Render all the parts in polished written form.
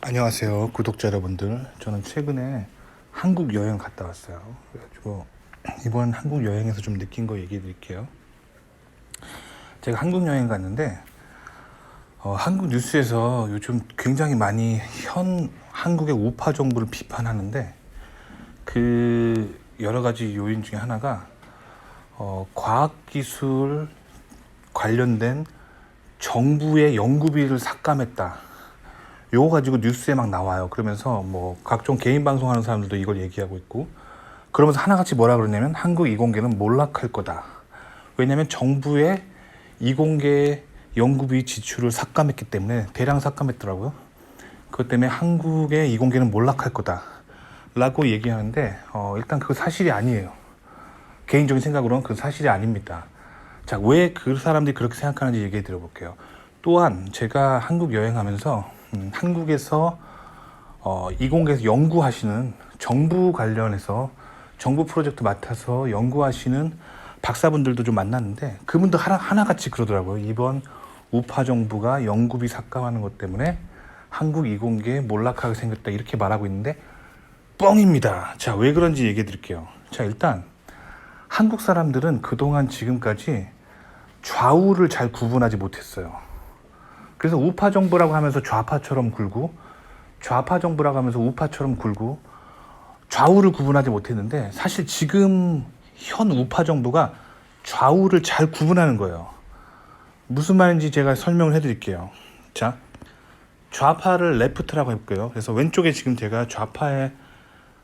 안녕하세요, 구독자 여러분들. 저는 최근에 한국 여행 갔다 왔어요. 그래가지고 이번 한국 여행에서 좀 느낀 거 얘기해 드릴게요. 제가 한국 여행 갔는데 한국 뉴스에서 요즘 굉장히 많이 한국의 우파 정부를 비판하는데, 그 여러 가지 요인 중에 하나가 과학기술 관련된 정부의 연구비를 삭감했다, 요거 가지고 뉴스에 막 나와요. 그러면서 뭐 각종 개인 방송하는 사람들도 이걸 얘기하고 있고, 그러면서 하나같이 뭐라 그러냐면 한국 이공계는 몰락할 거다. 왜냐면 정부의 이공계 연구비 지출을 삭감했기 때문에, 대량 삭감했더라고요. 그것 때문에 한국의 이공계는 몰락할 거다 라고 얘기하는데, 일단 그거 사실이 아니에요. 개인적인 생각으로는 그 사실이 아닙니다. 자, 왜 그 사람들이 그렇게 생각하는지 얘기해 드려볼게요. 또한 제가 한국 여행하면서 한국에서 이공계에서 연구하시는, 정부 관련해서 정부 프로젝트 맡아서 연구하시는 박사분들도 좀 만났는데, 그분도 하나같이 그러더라고요. 이번 우파 정부가 연구비 삭감하는 것 때문에 한국 이공계 몰락하게 생겼다, 이렇게 말하고 있는데 뻥입니다. 자, 왜 그런지 얘기해 드릴게요. 자, 일단 한국 사람들은 그동안 지금까지 좌우를 잘 구분하지 못했어요. 그래서 우파 정부라고 하면서 좌파처럼 굴고, 좌파 정부라고 하면서 우파처럼 굴고, 좌우를 구분하지 못했는데, 사실 지금 현 우파 정부가 좌우를 잘 구분하는 거예요. 무슨 말인지 제가 설명을 해드릴게요. 자, 좌파를 레프트라고 해볼게요. 그래서 왼쪽에 지금 제가 좌파의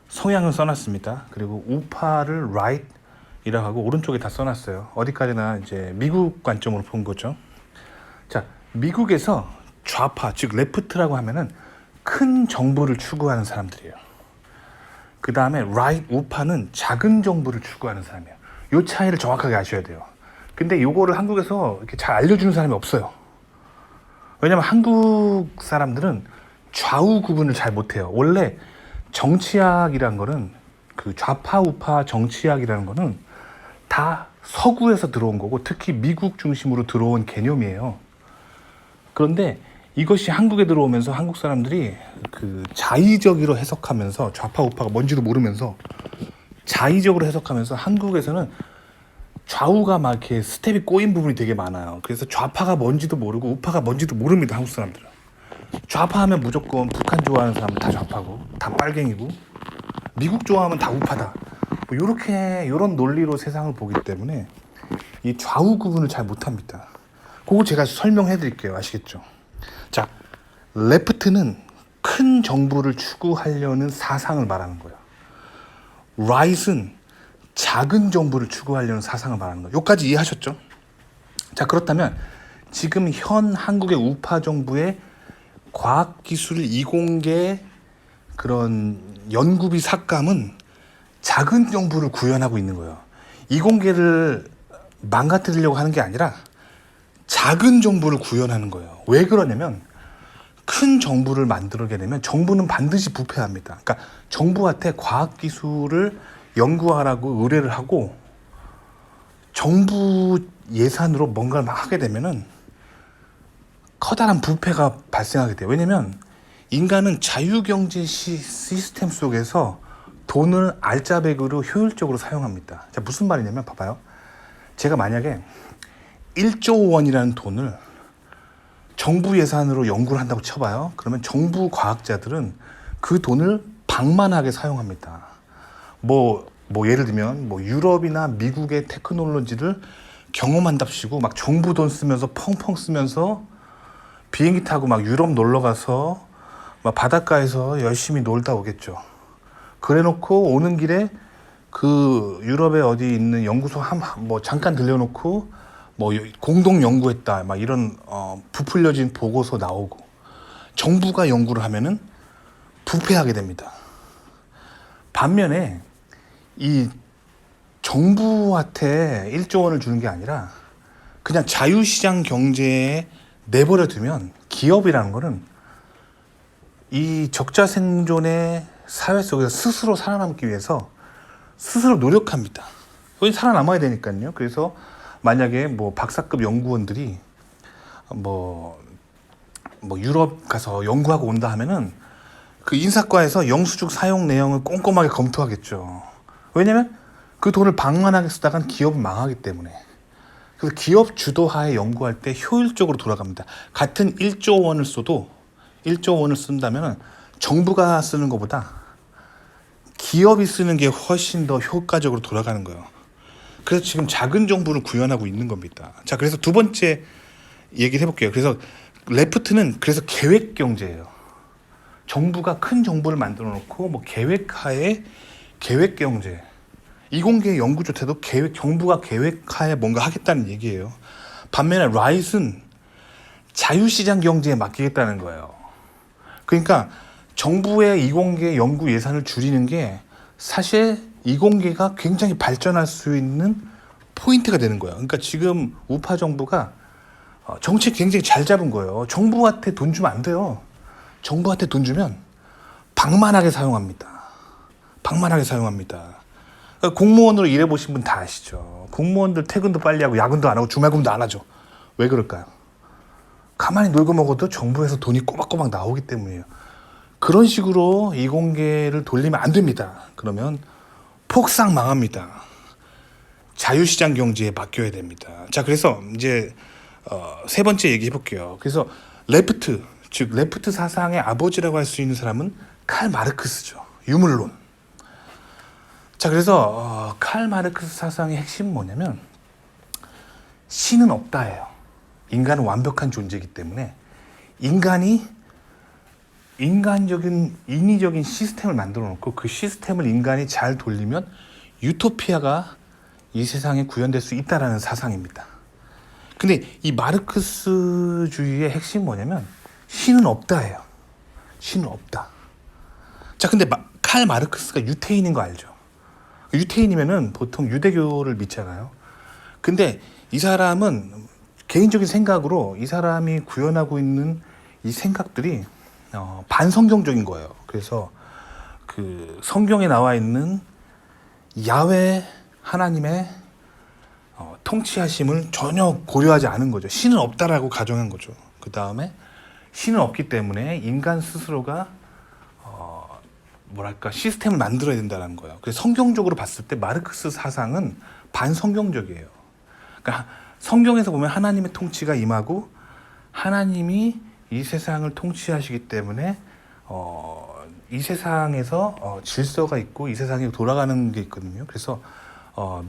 성향을 써놨습니다. 그리고 우파를 right이라고 하고 오른쪽에 다 써놨어요. 어디까지나 이제 미국 관점으로 본 거죠. 자, 미국에서 좌파, 즉 레프트라고 하면은 큰 정부를 추구하는 사람들이에요. 그 다음에 right, 우파는 작은 정부를 추구하는 사람이에요. 이 차이를 정확하게 아셔야 돼요. 근데 요거를 한국에서 이렇게 잘 알려주는 사람이 없어요. 왜냐면 한국 사람들은 좌우 구분을 잘 못해요. 원래 정치학이라는 거는, 그 좌파 우파 정치학이라는 거는 다 서구에서 들어온 거고, 특히 미국 중심으로 들어온 개념이에요. 그런데 이것이 한국에 들어오면서 한국 사람들이 그 자의적으로 해석하면서, 좌파 우파가 뭔지도 모르면서 자의적으로 해석하면서, 한국에서는 좌우가 막 이렇게 스텝이 꼬인 부분이 되게 많아요. 그래서 좌파가 뭔지도 모르고 우파가 뭔지도 모릅니다, 한국 사람들은. 좌파하면 무조건 북한 좋아하는 사람은 다 좌파고 다 빨갱이고, 미국 좋아하면 다 우파다, 뭐 요런 논리로 세상을 보기 때문에 이 좌우 구분을 잘 못합니다. 그거 제가 설명해 드릴게요. 아시겠죠? 자, 레프트는 큰 정부를 추구하려는 사상을 말하는 거예요. right은 작은 정부를 추구하려는 사상을 말하는 거예요. 여기까지 이해하셨죠? 자, 그렇다면 지금 현 한국의 우파 정부의 과학기술 이공계 그런 연구비 삭감은 작은 정부를 구현하고 있는 거예요. 이공계를 망가뜨리려고 하는 게 아니라 작은 정부를 구현하는 거예요. 왜 그러냐면, 큰 정부를 만들게 되면 정부는 반드시 부패합니다. 그러니까 정부한테 과학기술을 연구하라고 의뢰를 하고 정부 예산으로 뭔가를 막 하게 되면은 커다란 부패가 발생하게 돼요. 왜냐면 인간은 자유경제 시스템 속에서 돈을 알짜배기로 효율적으로 사용합니다. 자, 무슨 말이냐면 봐봐요. 제가 만약에 1조 원이라는 돈을 정부 예산으로 연구를 한다고 쳐봐요. 그러면 정부 과학자들은 그 돈을 방만하게 사용합니다. 뭐 예를 들면 뭐 유럽이나 미국의 테크놀로지를 경험한답시고 막 정부 돈 쓰면서 펑펑 쓰면서 비행기 타고 막 유럽 놀러 가서 막 바닷가에서 열심히 놀다 오겠죠. 그래 놓고 오는 길에 그 유럽에 어디 있는 연구소 뭐 잠깐 들려놓고 뭐 공동 연구했다, 막 이런 부풀려진 보고서 나오고, 정부가 연구를 하면은 부패하게 됩니다. 반면에 이 정부한테 1조 원을 주는 게 아니라 그냥 자유시장 경제에 내버려 두면, 기업이라는 거는 이 적자 생존의 사회 속에서 스스로 살아남기 위해서 스스로 노력합니다. 거기 살아남아야 되니까요. 그래서 만약에 뭐 박사급 연구원들이 뭐 유럽 가서 연구하고 온다 하면은 그 인사과에서 영수증 사용 내용을 꼼꼼하게 검토하겠죠. 왜냐면 그 돈을 방만하게 쓰다간 기업은 망하기 때문에. 그래서 기업 주도하에 연구할 때 효율적으로 돌아갑니다. 같은 1조 원을 써도 1조 원을 쓴다면 정부가 쓰는 것보다 기업이 쓰는 게 훨씬 더 효과적으로 돌아가는 거예요. 그래서 지금 작은 정부를 구현하고 있는 겁니다. 자, 그래서 두 번째 얘기를 해볼게요. 그래서 레프트는 그래서 계획 경제예요. 정부가 큰 정부를 만들어 놓고 뭐 계획하에 계획 경제. 이공계 연구조차도 정부가 계획하에 뭔가 하겠다는 얘기예요. 반면에 라이트는 자유시장 경제에 맡기겠다는 거예요. 그러니까 정부의 이공계 연구 예산을 줄이는 게 사실 이공계가 굉장히 발전할 수 있는 포인트가 되는 거예요. 그러니까 지금 우파 정부가 정책 굉장히 잘 잡은 거예요. 정부한테 돈 주면 안 돼요. 정부한테 돈 주면 방만하게 사용합니다. 방만하게 사용합니다. 공무원으로 일해보신 분 다 아시죠. 공무원들 퇴근도 빨리 하고 야근도 안 하고 주말근무도 안 하죠. 왜 그럴까요? 가만히 놀고 먹어도 정부에서 돈이 꼬박꼬박 나오기 때문이에요. 그런 식으로 이공계를 돌리면 안 됩니다. 그러면 폭삭 망합니다. 자유시장 경제에 맡겨야 됩니다. 자, 그래서 이제 세 번째 얘기해 볼게요. 그래서 레프트, 즉 레프트 사상의 아버지라고 할 수 있는 사람은 칼 마르크스죠. 유물론. 자, 그래서 칼 마르크스 사상의 핵심은 뭐냐면 신은 없다예요. 인간은 완벽한 존재이기 때문에 인위적인 시스템을 만들어 놓고 그 시스템을 인간이 잘 돌리면 유토피아가 이 세상에 구현될 수 있다라는 사상입니다. 근데 이 마르크스주의의 핵심은 뭐냐면 신은 없다예요. 신은 없다. 자, 근데 칼 마르크스가 유태인인 거 알죠? 유태인이면은 보통 유대교를 믿잖아요. 근데 이 사람은 개인적인 생각으로 이 사람이 구현하고 있는 이 생각들이 반성경적인 거예요. 그래서 그 성경에 나와 있는 야훼 하나님의 통치하심을 전혀 고려하지 않은 거죠. 신은 없다라고 가정한 거죠. 그 다음에 신은 없기 때문에 인간 스스로가 시스템을 만들어야 된다는 거예요. 그래서 성경적으로 봤을 때 마르크스 사상은 반성경적이에요. 그러니까 성경에서 보면 하나님의 통치가 임하고 하나님이 이 세상을 통치하시기 때문에 이 세상에서 질서가 있고 이 세상에 돌아가는 게 있거든요. 그래서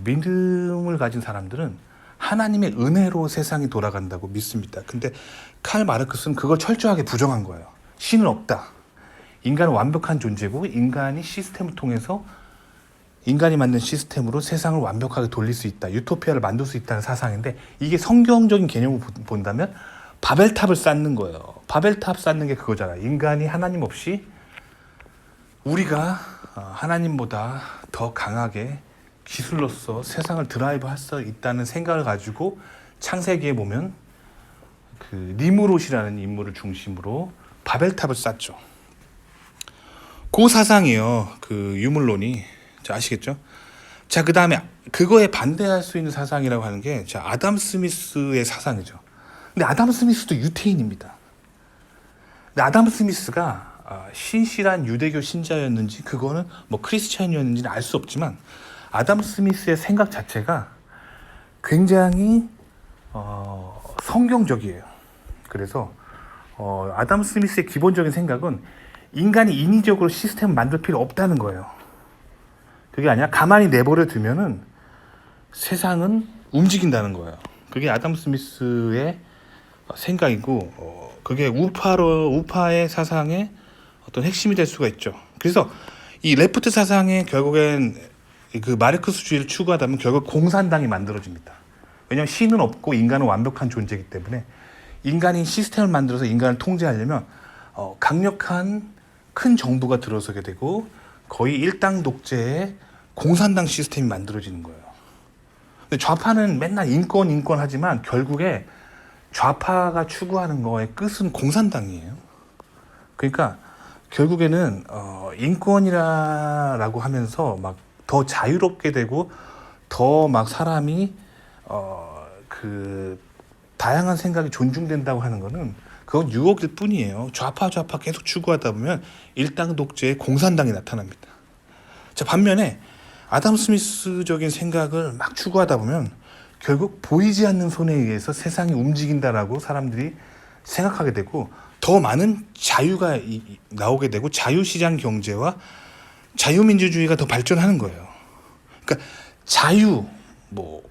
믿음을 가진 사람들은 하나님의 은혜로 세상이 돌아간다고 믿습니다. 근데 칼 마르크스는 그걸 철저하게 부정한 거예요. 신은 없다. 인간은 완벽한 존재고 인간이 시스템을 통해서 인간이 만든 시스템으로 세상을 완벽하게 돌릴 수 있다. 유토피아를 만들 수 있다는 사상인데 이게 성경적인 개념을 본다면 바벨탑을 쌓는 거예요. 바벨탑 쌓는 게 그거잖아요. 인간이 하나님 없이 우리가 하나님보다 더 강하게 기술로서 세상을 드라이브할 수 있다는 생각을 가지고 창세기에 보면 그 니무롯이라는 인물을 중심으로 바벨탑을 쌓죠. 그 사상이요. 그 유물론이. 자, 아시겠죠? 자, 그 다음에 그거에 반대할 수 있는 사상이라고 하는 게 아담 스미스의 사상이죠. 근데 아담 스미스도 유태인입니다. 근데 아담 스미스가 신실한 유대교 신자였는지 그거는 뭐 크리스찬이었는지는 알 수 없지만 아담 스미스의 생각 자체가 굉장히 성경적이에요. 그래서 아담 스미스의 기본적인 생각은 인간이 인위적으로 시스템을 만들 필요 없다는 거예요. 그게 아니라 가만히 내버려 두면은 세상은 움직인다는 거예요. 그게 아담 스미스의 생각이고 그게 우파의 사상의 어떤 핵심이 될 수가 있죠. 그래서 이 레프트 사상의 결국엔 그 마르크스주의를 추구하다면 결국 공산당이 만들어집니다. 왜냐하면 신은 없고 인간은 완벽한 존재이기 때문에 인간이 시스템을 만들어서 인간을 통제하려면 강력한 큰 정부가 들어서게 되고 거의 일당 독재의 공산당 시스템이 만들어지는 거예요. 근데 좌파는 맨날 인권 하지만 결국에 좌파가 추구하는 거의 끝은 공산당이에요. 그러니까 결국에는 인권이라고 하면서 막 더 자유롭게 되고 더 막 사람이 그 다양한 생각이 존중된다고 하는 거는 그건 유혹일 뿐이에요. 좌파 계속 추구하다 보면 일당 독재의 공산당이 나타납니다. 자, 반면에 아담 스미스적인 생각을 막 추구하다 보면 결국 보이지 않는 손에 의해서 세상이 움직인다라고 사람들이 생각하게 되고 더 많은 자유가 나오게 되고 자유시장 경제와 자유민주주의가 더 발전하는 거예요. 그러니까 자유, 뭐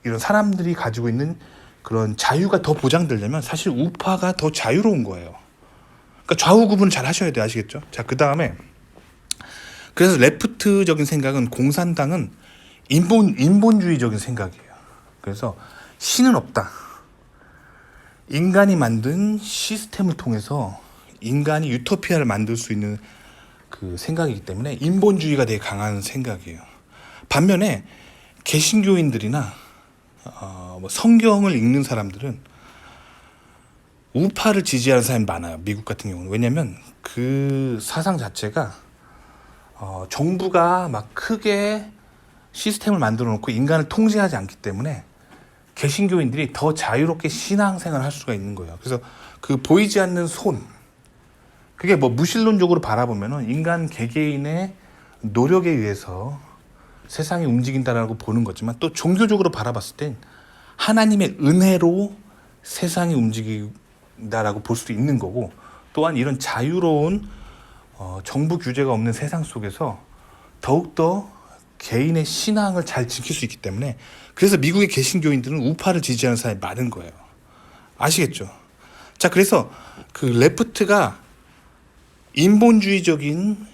이런 사람들이 가지고 있는 그런 자유가 더 보장되려면 사실 우파가 더 자유로운 거예요. 그러니까 좌우 구분을 잘 하셔야 돼요. 아시겠죠? 자, 그 다음에 그래서 레프트적인 생각은 공산당은 인본주의적인 생각이에요. 그래서 신은 없다. 인간이 만든 시스템을 통해서 인간이 유토피아를 만들 수 있는 그 생각이기 때문에 인본주의가 되게 강한 생각이에요. 반면에 개신교인들이나 뭐 성경을 읽는 사람들은 우파를 지지하는 사람이 많아요. 미국 같은 경우는. 왜냐하면 그 사상 자체가 정부가 막 크게 시스템을 만들어 놓고 인간을 통제하지 않기 때문에 개신교인들이 더 자유롭게 신앙생활을 할 수가 있는 거예요. 그래서 그 보이지 않는 손, 그게 뭐 무신론적으로 바라보면은 인간 개개인의 노력에 의해서 세상이 움직인다라고 보는 거지만 또 종교적으로 바라봤을 땐 하나님의 은혜로 세상이 움직인다라고 볼 수도 있는 거고, 또한 이런 자유로운 정부 규제가 없는 세상 속에서 더욱더 개인의 신앙을 잘 지킬 수 있기 때문에 그래서 미국의 개신교인들은 우파를 지지하는 사람이 많은 거예요. 아시겠죠? 자, 그래서 그 레프트가 인본주의적인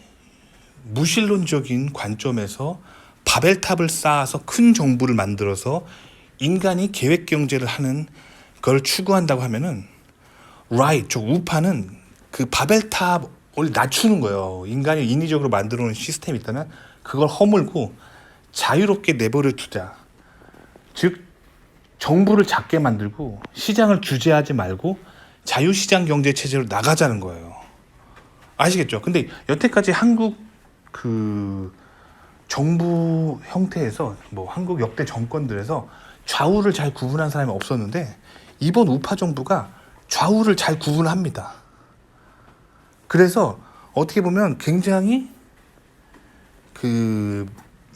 무신론적인 관점에서 바벨탑을 쌓아서 큰 정부를 만들어서 인간이 계획 경제를 하는 걸 추구한다고 하면은 저 우파는 그 바벨탑을 낮추는 거예요. 인간이 인위적으로 만들어 놓은 시스템이 있다면 그걸 허물고 자유롭게 내버려 두자. 즉 정부를 작게 만들고 시장을 규제하지 말고 자유시장 경제 체제로 나가자는 거예요. 아시겠죠? 근데 여태까지 한국 그 정부 형태에서 뭐 한국 역대 정권들에서 좌우를 잘 구분한 사람이 없었는데 이번 우파 정부가 좌우를 잘 구분합니다. 그래서 어떻게 보면 굉장히 그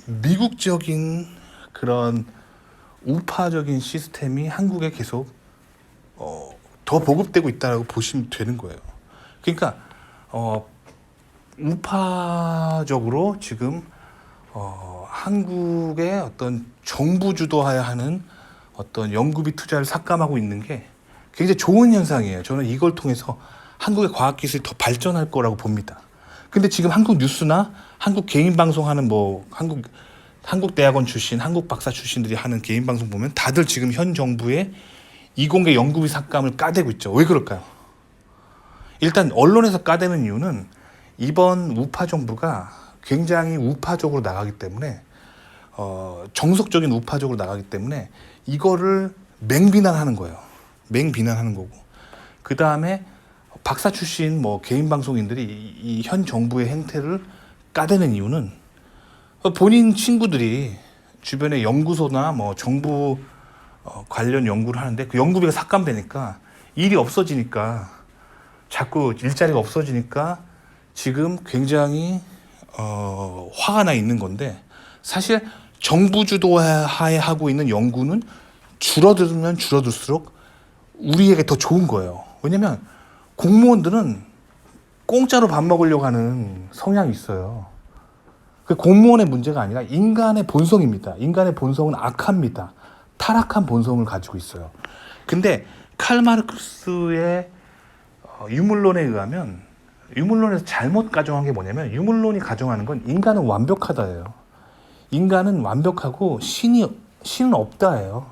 미국적인 그런 우파적인 시스템이 한국에 계속 더 보급되고 있다고 보시면 되는 거예요. 그러니까 우파적으로 지금 한국의 어떤 정부 주도하야 하는 어떤 연구비 투자를 삭감하고 있는 게 굉장히 좋은 현상이에요. 저는 이걸 통해서 한국의 과학기술이 더 발전할 거라고 봅니다. 근데 지금 한국 뉴스나 한국 개인 방송하는 뭐 한국 대학원 출신, 한국 박사 출신들이 하는 개인 방송 보면 다들 지금 현 정부의 이공계 연구비 삭감을 까대고 있죠. 왜 그럴까요? 일단 언론에서 까대는 이유는 이번 우파 정부가 굉장히 우파적으로 나가기 때문에 정석적인 우파적으로 나가기 때문에 이거를 맹비난하는 거예요. 맹비난하는 거고, 그 다음에 박사 출신 뭐 개인 방송인들이 이 현 정부의 행태를 까대는 이유는 본인 친구들이 주변에 연구소나 뭐 정부 관련 연구를 하는데 그 연구비가 삭감되니까 일이 없어지니까, 자꾸 일자리가 없어지니까 지금 굉장히 화가 나 있는 건데, 사실 정부 주도하에 하고 있는 연구는 줄어들면 줄어들수록 우리에게 더 좋은 거예요. 왜냐면 공무원들은 공짜로 밥 먹으려고 하는 성향이 있어요. 그 공무원의 문제가 아니라 인간의 본성입니다. 인간의 본성은 악합니다. 타락한 본성을 가지고 있어요. 근데 칼 마르크스의 유물론에 의하면, 유물론에서 잘못 가정한 게 뭐냐면, 유물론이 가정하는 건 인간은 완벽하다예요. 인간은 완벽하고 신은 없다예요.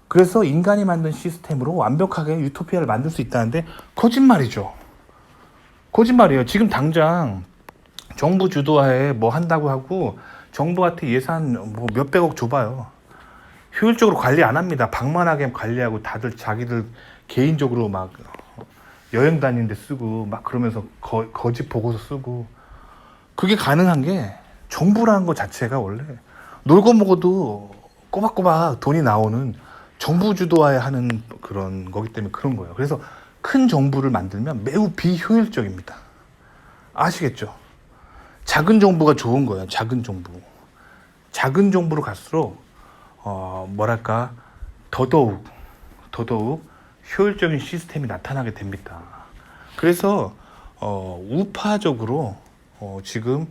그래서 인간이 만든 시스템으로 완벽하게 유토피아를 만들 수 있다는데 거짓말이죠. 거짓말이에요. 지금 당장 정부 주도하에 뭐 한다고 하고 정부한테 예산 뭐 몇백억 줘봐요. 효율적으로 관리 안 합니다. 방만하게 관리하고 다들 자기들 개인적으로 막 여행 다니는데 쓰고 막 그러면서 거짓 보고서 쓰고, 그게 가능한 게 정부라는 것 자체가 원래 놀고 먹어도 꼬박꼬박 돈이 나오는 정부 주도하에 하는 그런 거기 때문에 그런 거예요. 그래서 큰 정부를 만들면 매우 비효율적입니다. 아시겠죠? 작은 정부가 좋은 거예요. 작은 정부. 작은 정부로 갈수록 뭐랄까 더더욱 효율적인 시스템이 나타나게 됩니다. 그래서 우파적으로 지금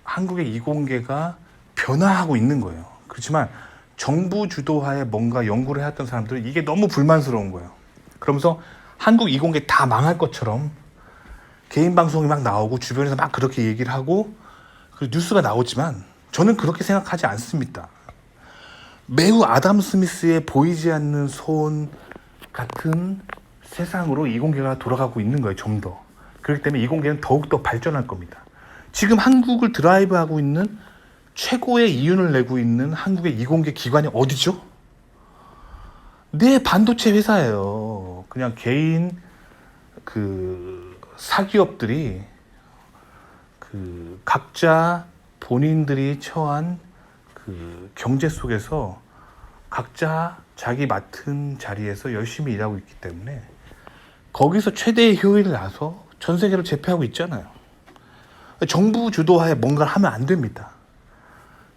한국의 이공계가 변화하고 있는 거예요. 그렇지만 정부 주도하에 뭔가 연구를 해왔던 사람들은 이게 너무 불만스러운 거예요. 그러면서 한국 이공계 다 망할 것처럼 개인 방송이 막 나오고 주변에서 막 그렇게 얘기를 하고 그 뉴스가 나오지만 저는 그렇게 생각하지 않습니다. 매우 아담 스미스의 보이지 않는 손 같은 세상으로 이공계가 돌아가고 있는 거예요. 좀 더. 그렇기 때문에 이공계는 더욱더 발전할 겁니다. 지금 한국을 드라이브하고 있는 최고의 이윤을 내고 있는 한국의 이공계 기관이 어디죠? 네, 반도체 회사예요. 그냥 개인 사기업들이 각자 본인들이 처한 경제 속에서 각자 자기 맡은 자리에서 열심히 일하고 있기 때문에 거기서 최대의 효율을 내서 전 세계를 제패하고 있잖아요. 정부 주도하에 뭔가를 하면 안 됩니다.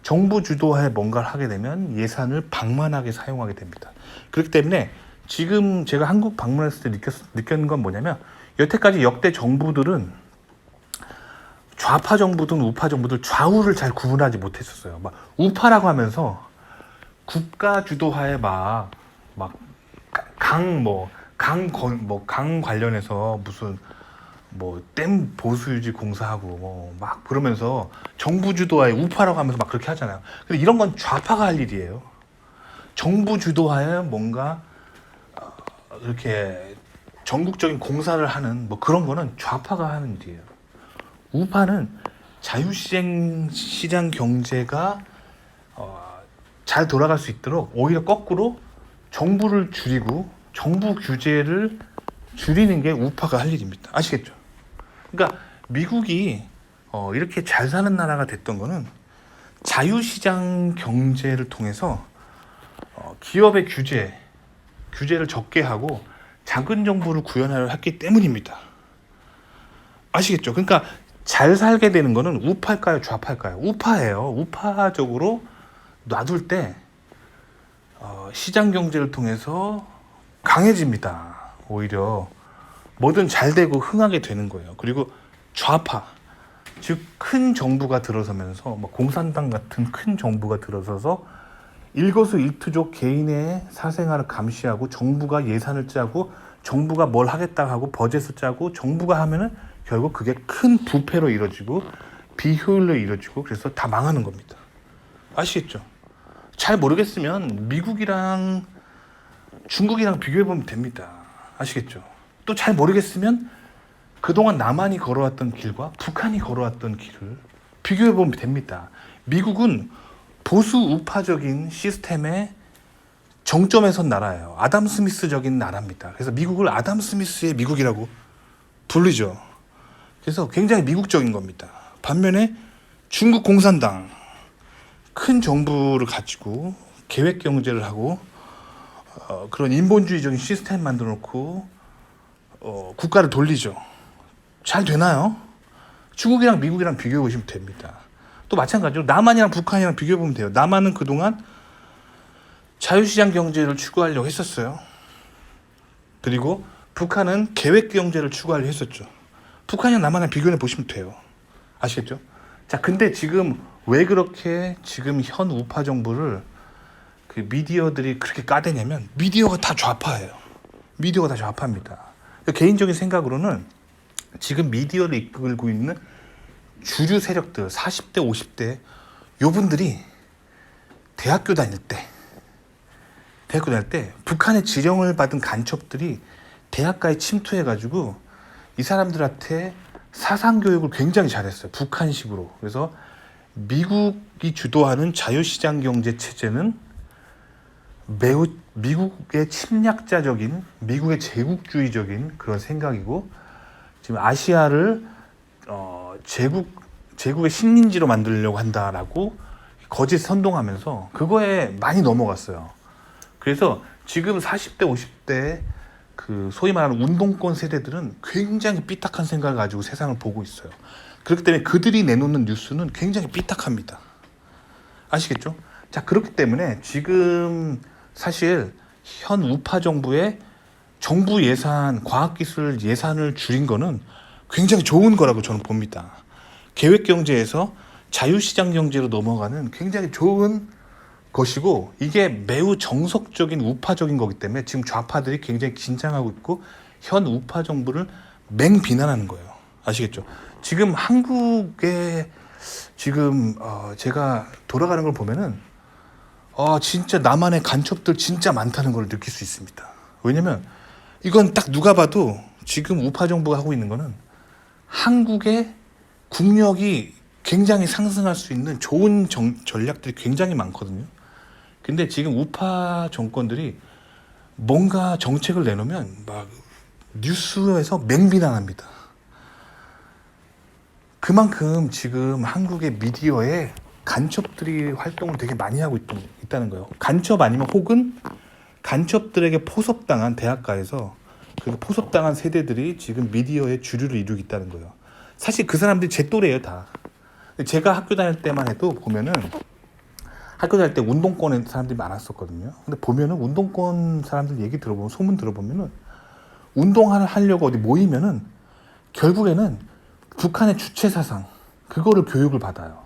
정부 주도하에 뭔가를 하게 되면 예산을 방만하게 사용하게 됩니다. 그렇기 때문에 지금 제가 한국 방문했을 때 느꼈는 건 뭐냐면 여태까지 역대 정부들은 좌파 정부든 우파 정부들 좌우를 잘 구분하지 못했었어요. 막 우파라고 하면서 국가 주도하에 강 관련해서 무슨 댐 보수유지 공사하고 막 그러면서 정부 주도하에 우파라고 하면서 막 그렇게 하잖아요. 근데 이런 건 좌파가 할 일이에요. 정부 주도하에 뭔가 이렇게 전국적인 공사를 하는 그런 거는 좌파가 하는 일이에요. 우파는 자유시장 경제가 잘 돌아갈 수 있도록 오히려 거꾸로 정부를 줄이고 정부 규제를 줄이는 게 우파가 할 일입니다. 아시겠죠? 그러니까 미국이 이렇게 잘 사는 나라가 됐던 거는 자유시장 경제를 통해서 기업의 규제를 적게 하고 작은 정부를 구현하려 했기 때문입니다. 아시겠죠? 그러니까 잘 살게 되는 거는 우파일까요? 좌파일까요? 우파예요. 우파적으로 놔둘 때 시장 경제를 통해서 강해집니다. 오히려 뭐든 잘 되고 흥하게 되는 거예요. 그리고 좌파, 즉 큰 정부가 들어서면서 공산당 같은 큰 정부가 들어서서 일거수일투족 개인의 사생활을 감시하고 정부가 예산을 짜고 정부가 뭘 하겠다 하고 버젯을 짜고 정부가 하면은 결국 그게 큰 부패로 이루어지고 비효율로 이루어지고 그래서 다 망하는 겁니다. 아시겠죠? 잘 모르겠으면 미국이랑 중국이랑 비교해보면 됩니다. 아시겠죠? 또 잘 모르겠으면 그동안 남한이 걸어왔던 길과 북한이 걸어왔던 길을 비교해보면 됩니다. 미국은 보수 우파적인 시스템의 정점에 선 나라예요. 아담 스미스적인 나라입니다. 그래서 미국을 아담 스미스의 미국이라고 부르죠. 그래서 굉장히 미국적인 겁니다. 반면에 중국 공산당 큰 정부를 가지고 계획 경제를 하고 그런 인본주의적인 시스템 만들어 놓고 국가를 돌리죠. 잘 되나요? 중국이랑 미국이랑 비교해 보시면 됩니다. 또 마찬가지로 남한이랑 북한이랑 비교해 보면 돼요. 남한은 그동안 자유시장 경제를 추구하려고 했었어요. 그리고 북한은 계획 경제를 추구하려고 했었죠. 북한이랑 남한이랑 비교해 보시면 돼요. 아시겠죠? 자, 근데 지금 왜 그렇게 지금 현 우파 정부를 미디어들이 그렇게 까대냐면 미디어가 다 좌파예요. 미디어가 다 좌파입니다. 개인적인 생각으로는 지금 미디어를 이끌고 있는 주류 세력들 40대 50대 요분들이 대학교 다닐 때 북한의 지령을 받은 간첩들이 대학가에 침투해가지고 이 사람들한테 사상교육을 굉장히 잘했어요. 북한식으로. 그래서 미국이 주도하는 자유시장 경제 체제는 매우 미국의 침략자적인, 미국의 제국주의적인 그런 생각이고 지금 아시아를 제국의 식민지로 만들려고 한다라고 거짓 선동하면서 그거에 많이 넘어갔어요. 그래서 지금 40대, 50대 그 소위 말하는 운동권 세대들은 굉장히 삐딱한 생각을 가지고 세상을 보고 있어요. 그렇기 때문에 그들이 내놓는 뉴스는 굉장히 삐딱합니다. 아시겠죠? 자, 그렇기 때문에 지금 사실 현 우파 정부의 정부 예산, 과학기술 예산을 줄인 거는 굉장히 좋은 거라고 저는 봅니다. 계획경제에서 자유시장 경제로 넘어가는 굉장히 좋은 것이고, 이게 매우 정석적인 우파적인 거기 때문에 지금 좌파들이 굉장히 긴장하고 있고 현 우파 정부를 맹비난하는 거예요. 아시겠죠? 지금 한국에 지금 제가 돌아가는 걸 보면은 진짜 남한의 간첩들 진짜 많다는 걸 느낄 수 있습니다. 왜냐면 이건 딱 누가 봐도 지금 우파 정부가 하고 있는 거는 한국의 국력이 굉장히 상승할 수 있는 좋은 전략들이 굉장히 많거든요. 근데 지금 우파 정권들이 뭔가 정책을 내놓으면 막 뉴스에서 맹비난합니다. 그만큼 지금 한국의 미디어에 간첩들이 활동을 되게 많이 하고 있다는 거예요. 간첩 아니면 혹은 간첩들에게 포섭당한 대학가에서 그 포섭당한 세대들이 지금 미디어의 주류를 이루고 있다는 거예요. 사실 그 사람들이 제 또래예요, 다. 제가 학교 다닐 때만 해도 보면은 학교 다닐 때 운동권에 사람들이 많았었거든요. 근데 보면은 운동권 사람들 얘기 들어보면, 소문 들어보면은 운동을 하려고 어디 모이면은 결국에는 북한의 주체 사상, 그거를 교육을 받아요.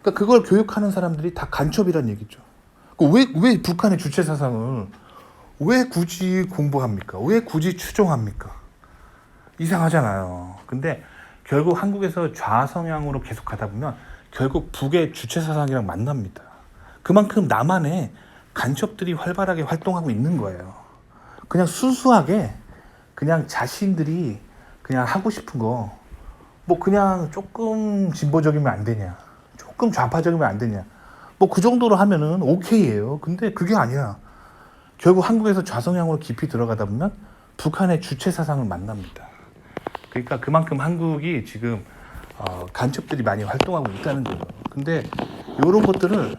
그러니까 그걸 교육하는 사람들이 다 간첩이란 얘기죠. 왜 북한의 주체 사상을 왜 굳이 공부합니까? 왜 굳이 추종합니까? 이상하잖아요. 근데 결국 한국에서 좌성향으로 계속 가다 보면 결국 북의 주체 사상이랑 만납니다. 그만큼 남한에 간첩들이 활발하게 활동하고 있는 거예요. 그냥 순수하게 그냥 자신들이 그냥 하고 싶은 거, 뭐 그냥 조금 진보적이면 안 되냐, 조금 좌파적이면 안 되냐, 뭐 그 정도로 하면은 오케이예요. 근데 그게 아니야. 결국 한국에서 좌성향으로 깊이 들어가다 보면 북한의 주체 사상을 만납니다. 그러니까 그만큼 한국이 지금 간첩들이 많이 활동하고 있다는 거예요. 근데 이런 것들을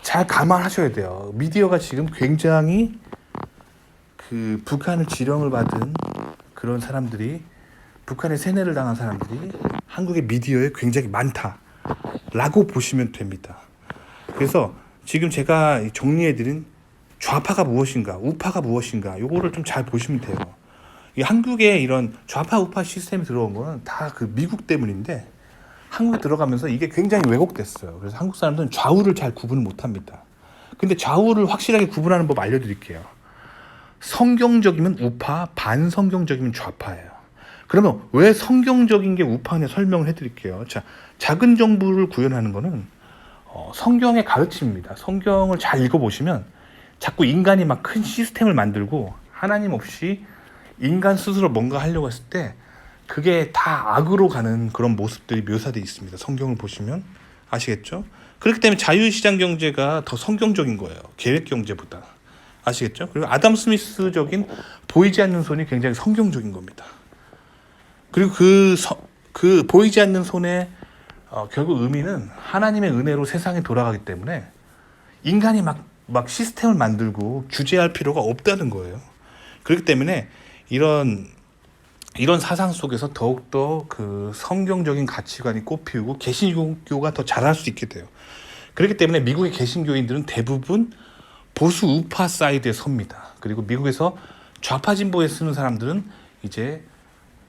잘 감안하셔야 돼요. 미디어가 지금 굉장히 그 북한을 지령을 받은 그런 사람들이, 북한의 세뇌를 당한 사람들이 한국의 미디어에 굉장히 많다라고 보시면 됩니다. 그래서 지금 제가 정리해드린 좌파가 무엇인가, 우파가 무엇인가, 요거를 좀 잘 보시면 돼요. 이 한국에 이런 좌파 우파 시스템이 들어온 거는 다 그 미국 때문인데, 한국에 들어가면서 이게 굉장히 왜곡됐어요. 그래서 한국 사람들은 좌우를 잘 구분을 못합니다. 근데 좌우를 확실하게 구분하는 법 알려드릴게요. 성경적이면 우파, 반성경적이면 좌파예요. 그러면 왜 성경적인 게 우파냐 설명을 해드릴게요. 자, 작은 정부를 구현하는 거는 성경의 가르침입니다. 성경을 잘 읽어보시면 자꾸 인간이 막 큰 시스템을 만들고 하나님 없이 인간 스스로 뭔가 하려고 했을 때 그게 다 악으로 가는 그런 모습들이 묘사되어 있습니다. 성경을 보시면 아시겠죠? 그렇기 때문에 자유시장 경제가 더 성경적인 거예요. 계획경제보다. 아시겠죠? 그리고 아담 스미스적인 보이지 않는 손이 굉장히 성경적인 겁니다. 그리고 그 보이지 않는 손의 결국 의미는 하나님의 은혜로 세상에 돌아가기 때문에 인간이 막 시스템을 만들고 규제할 필요가 없다는 거예요. 그렇기 때문에 이런 사상 속에서 더욱더 그 성경적인 가치관이 꽃피우고 개신교가 더 잘할 수 있게 돼요. 그렇기 때문에 미국의 개신교인들은 대부분 보수 우파 사이드에 섭니다. 그리고 미국에서 좌파 진보에 쓰는 사람들은 이제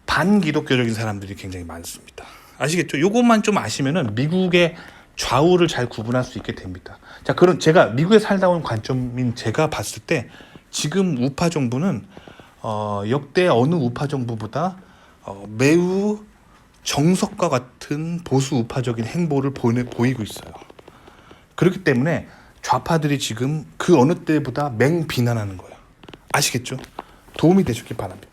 반기독교적인 사람들이 굉장히 많습니다. 아시겠죠? 요것만 좀 아시면은 미국의 좌우를 잘 구분할 수 있게 됩니다. 자, 그럼 제가 미국에 살다 온 관점인 제가 봤을 때 지금 우파 정부는 역대 어느 우파 정부보다 매우 정석과 같은 보수 우파적인 행보를 보이고 있어요. 그렇기 때문에 좌파들이 지금 그 어느 때보다 맹비난하는 거예요. 아시겠죠? 도움이 되셨길 바랍니다.